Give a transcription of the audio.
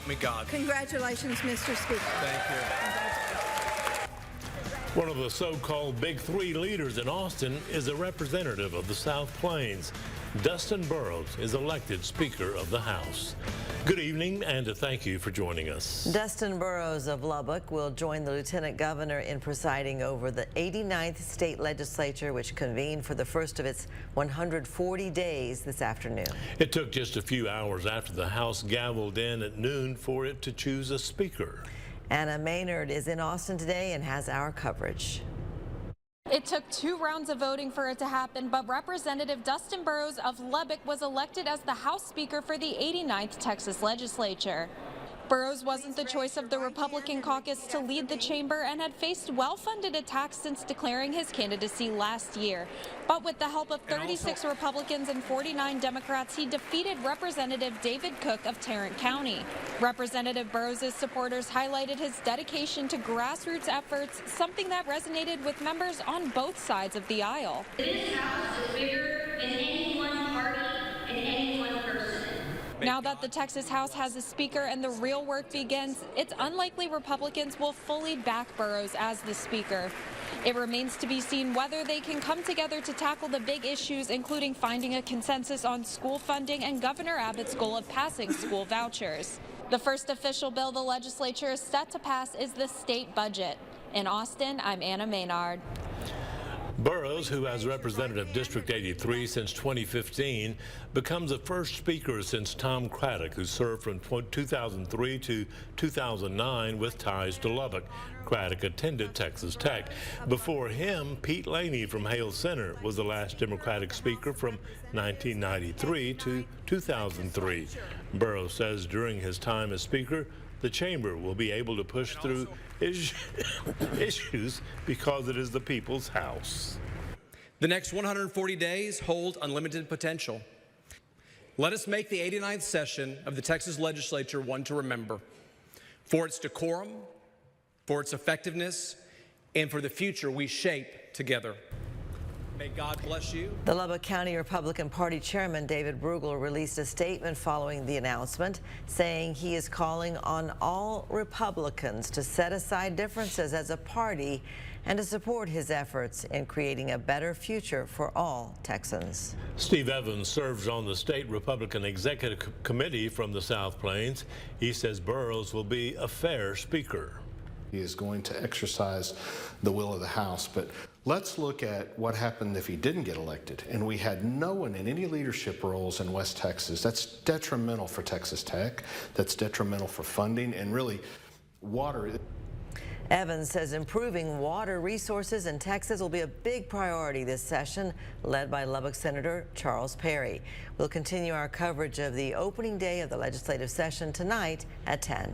Me God. Congratulations, Mr. Speaker. Thank you. One of the so-called Big Three leaders in Austin is a representative of the South Plains. Dustin Burrows is elected Speaker of the House. Good evening, and thank you for joining us. Dustin Burrows of Lubbock will join the Lieutenant Governor in presiding over the 89th state legislature, which convened for the first of its 140 days this afternoon. It took just a few hours after the House gavelled in at noon for it to choose a speaker. Anna Maynard is in Austin today and has our coverage. It took 2 rounds of voting for it to happen, but Representative Dustin Burrows of Lubbock was elected as the House Speaker for the 89th Texas legislature. Burrows wasn't the choice of the Republican caucus to lead the chamber and had faced well-funded attacks since declaring his candidacy last year. But with the help of 36 Republicans and 49 Democrats, he defeated Representative David Cook of Tarrant County. Representative Burrows' supporters highlighted his dedication to grassroots efforts, something that resonated with members on both sides of the aisle. This House is bigger than any one party and any one person. Now that the Texas House has a speaker and the real work begins, it's unlikely Republicans will fully back Burrows as the speaker. It remains to be seen whether they can come together to tackle the big issues, including finding a consensus on school funding and Governor Abbott's goal of passing school vouchers. The first official bill the legislature is set to pass is the state budget. In Austin, I'm Anna Maynard. Burrows, who has represented District 83 since 2015, becomes the first speaker since Tom Craddock, who served from 2003 to 2009 with ties to Lubbock. Craddock attended Texas Tech. Before him, Pete Laney from Hale Center was the last Democratic speaker from 1993 to 2003. Burrows says during his time as speaker, the chamber will be able to push through issues because it is the people's house. The next 140 days hold unlimited potential. Let us make the 89th session of the Texas legislature one to remember, for its decorum, for its effectiveness, and for the future we shape together. May God bless you. The Lubbock County Republican Party Chairman David Brugel released a statement following the announcement, saying he is calling on all Republicans to set aside differences as a party and to support his efforts in creating a better future for all Texans. Steve Evans serves on the state Republican Executive Committee from the South Plains. He says Burrows will be a fair speaker. He is going to exercise the will of the House, but let's look at what happened if he didn't get elected and we had no one in any leadership roles in West Texas. That's detrimental for Texas Tech. That's detrimental for funding and really water. Evans says improving water resources in Texas will be a big priority this session, led by Lubbock Senator Charles Perry. We'll continue our coverage of the opening day of the legislative session tonight at 10.